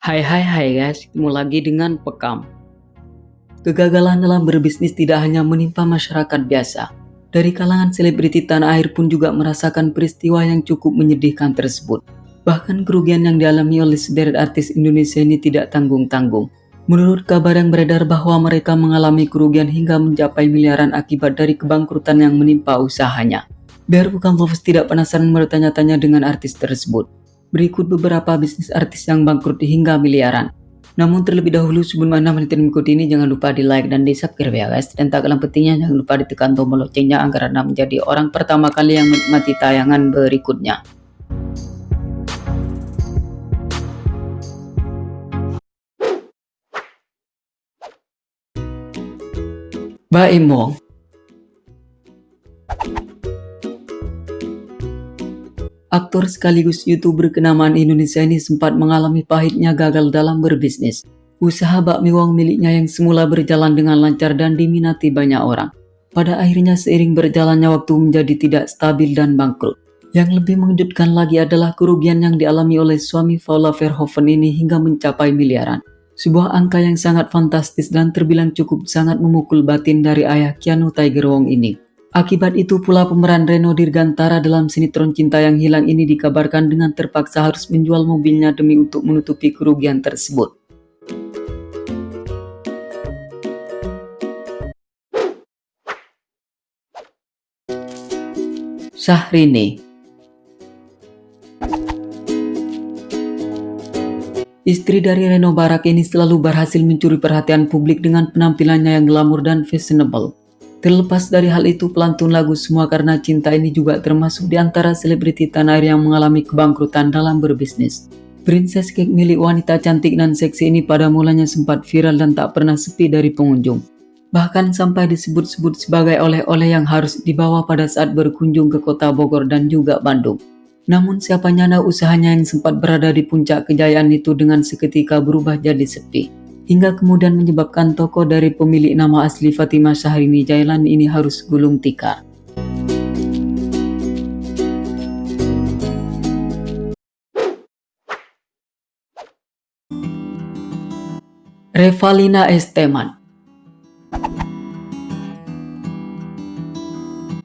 Hai guys, ketemu lagi dengan Pekam. Kegagalan dalam berbisnis tidak hanya menimpa masyarakat biasa. Dari kalangan selebriti tanah air pun juga merasakan peristiwa yang cukup menyedihkan tersebut. Bahkan kerugian yang dialami oleh sederet artis Indonesia ini tidak tanggung-tanggung. Menurut kabar yang beredar bahwa mereka mengalami kerugian hingga mencapai miliaran akibat dari kebangkrutan yang menimpa usahanya. Biar Pekam Lovers tidak penasaran bertanya-tanya dengan artis tersebut. Berikut beberapa bisnis artis yang bangkrut hingga miliaran. Namun terlebih dahulu sebelum Anda melanjutkan mengikuti ini, jangan lupa di like dan di subscribe ya guys. Dan tak kalah pentingnya jangan lupa ditekan tombol loncengnya agar Anda menjadi orang pertama kali yang menikmati tayangan berikutnya. Baim Wong. Aktor sekaligus YouTuber kenamaan Indonesia ini sempat mengalami pahitnya gagal dalam berbisnis. Usaha bakmi Wong miliknya yang semula berjalan dengan lancar dan diminati banyak orang, pada akhirnya seiring berjalannya waktu menjadi tidak stabil dan bangkrut. Yang lebih mengejutkan lagi adalah kerugian yang dialami oleh suami Paula Verhoeven ini hingga mencapai miliaran. Sebuah angka yang sangat fantastis dan terbilang cukup sangat memukul batin dari ayah Keanu Tiger Wong ini. Akibat itu pula pemeran Reno Dirgantara dalam sinetron Cinta Yang Hilang ini dikabarkan dengan terpaksa harus menjual mobilnya demi untuk menutupi kerugian tersebut. Syahrini. Istri dari Reno Barak ini selalu berhasil mencuri perhatian publik dengan penampilannya yang glamor dan fashionable. Terlepas dari hal itu, pelantun lagu Semua Karena Cinta ini juga termasuk di antara selebriti tanah air yang mengalami kebangkrutan dalam berbisnis. Princess Cake milik wanita cantik dan seksi ini pada mulanya sempat viral dan tak pernah sepi dari pengunjung. Bahkan sampai disebut-sebut sebagai oleh-oleh yang harus dibawa pada saat berkunjung ke kota Bogor dan juga Bandung. Namun siapa nyangka usahanya yang sempat berada di puncak kejayaan itu dengan seketika berubah jadi sepi. Hingga kemudian menyebabkan toko dari pemilik nama asli Fatimah Syahrini Jailan ini harus gulung tikar. Revalina S. Temat.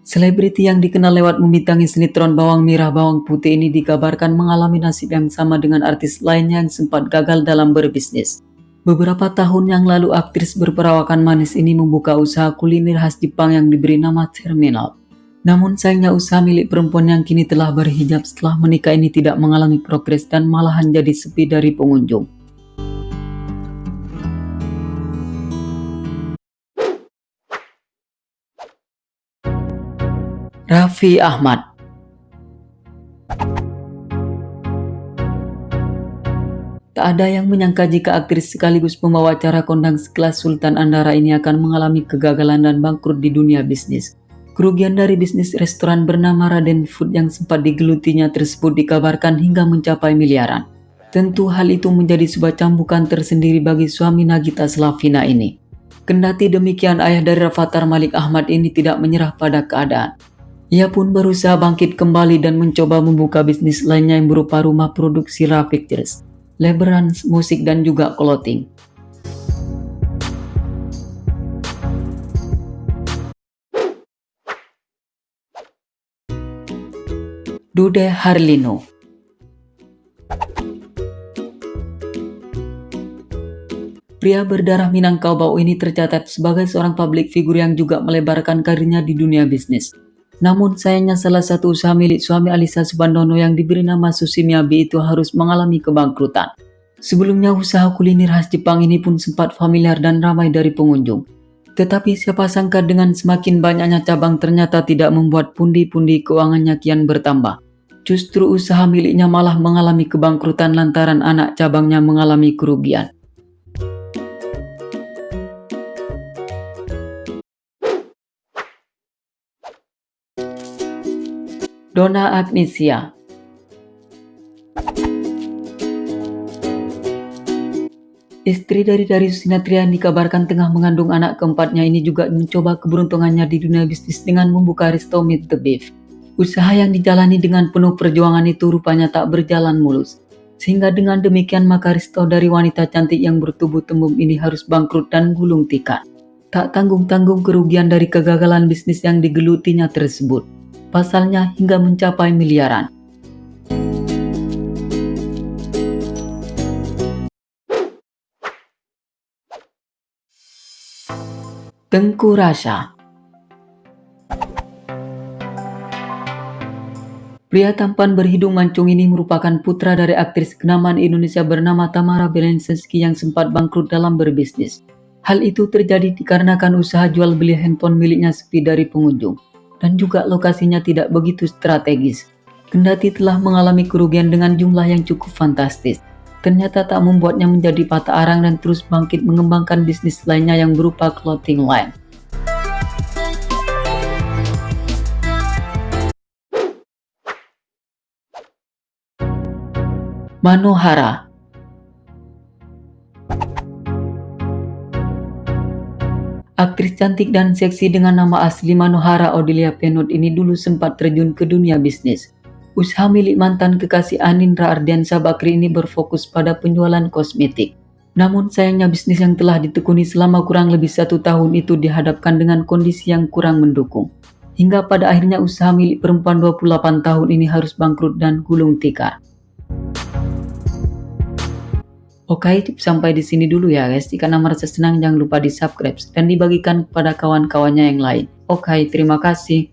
Selebriti yang dikenal lewat membintangi sinetron Bawang Merah Bawang Putih ini dikabarkan mengalami nasib yang sama dengan artis lainnya yang sempat gagal dalam berbisnis. Beberapa tahun yang lalu aktris berperawakan manis ini membuka usaha kuliner khas Jepang yang diberi nama Terminal. Namun sayangnya usaha milik perempuan yang kini telah berhijab setelah menikah ini tidak mengalami progres dan malahan jadi sepi dari pengunjung. Raffi Ahmad. Tak ada yang menyangka jika aktris sekaligus pembawa acara kondang sekelas Sultan Andara ini akan mengalami kegagalan dan bangkrut di dunia bisnis. Kerugian dari bisnis restoran bernama Raden Food yang sempat digelutinya tersebut dikabarkan hingga mencapai miliaran. Tentu hal itu menjadi sebuah cambukan tersendiri bagi suami Nagita Slavina ini. Kendati demikian, ayah dari Rafathar Malik Ahmad ini tidak menyerah pada keadaan. Ia pun berusaha bangkit kembali dan mencoba membuka bisnis lainnya yang berupa rumah produksi Ra Pictures, label musik dan juga clothing. Dude Harlino. Pria berdarah Minangkabau ini tercatat sebagai seorang publik figur yang juga melebarkan karirnya di dunia bisnis. Namun sayangnya salah satu usaha milik suami Alisa Subandono yang diberi nama Sushi Miyabi itu harus mengalami kebangkrutan. Sebelumnya usaha kuliner khas Jepang ini pun sempat familiar dan ramai dari pengunjung. Tetapi siapa sangka dengan semakin banyaknya cabang ternyata tidak membuat pundi-pundi keuangannya kian bertambah. Justru usaha miliknya malah mengalami kebangkrutan lantaran anak cabangnya mengalami kerugian. Donna Agnesia. Istri dari Darius Sinathrya yang dikabarkan tengah mengandung anak keempatnya ini juga mencoba keberuntungannya di dunia bisnis dengan membuka resto Meet the Beef. Usaha yang dijalani dengan penuh perjuangan itu rupanya tak berjalan mulus. Sehingga dengan demikian maka Risto dari wanita cantik yang bertubuh tembum ini harus bangkrut dan gulung tikar. Tak tanggung-tanggung kerugian dari kegagalan bisnis yang digelutinya tersebut. Pasalnya hingga mencapai miliaran. Tengku Rasha. Pria tampan berhidung mancung ini merupakan putra dari aktris kenamaan Indonesia bernama Tamara Belensky yang sempat bangkrut dalam berbisnis. Hal itu terjadi dikarenakan usaha jual beli handphone miliknya sepi dari pengunjung, dan juga lokasinya tidak begitu strategis. Kendati telah mengalami kerugian dengan jumlah yang cukup fantastis, ternyata tak membuatnya menjadi patah arang dan terus bangkit mengembangkan bisnis lainnya yang berupa clothing line. Manohara. Aktris cantik dan seksi dengan nama asli Manohara Odelia Penot ini dulu sempat terjun ke dunia bisnis. Usaha milik mantan kekasih Anindra Ardiansyah Bakri ini berfokus pada penjualan kosmetik. Namun sayangnya bisnis yang telah ditekuni selama kurang lebih 1 tahun itu dihadapkan dengan kondisi yang kurang mendukung. Hingga pada akhirnya usaha milik perempuan 28 tahun ini harus bangkrut dan gulung tikar. Oke, sampai di sini dulu ya guys. Jika Anda merasa senang jangan lupa di subscribe dan dibagikan kepada kawan-kawannya yang lain. Oke, terima kasih.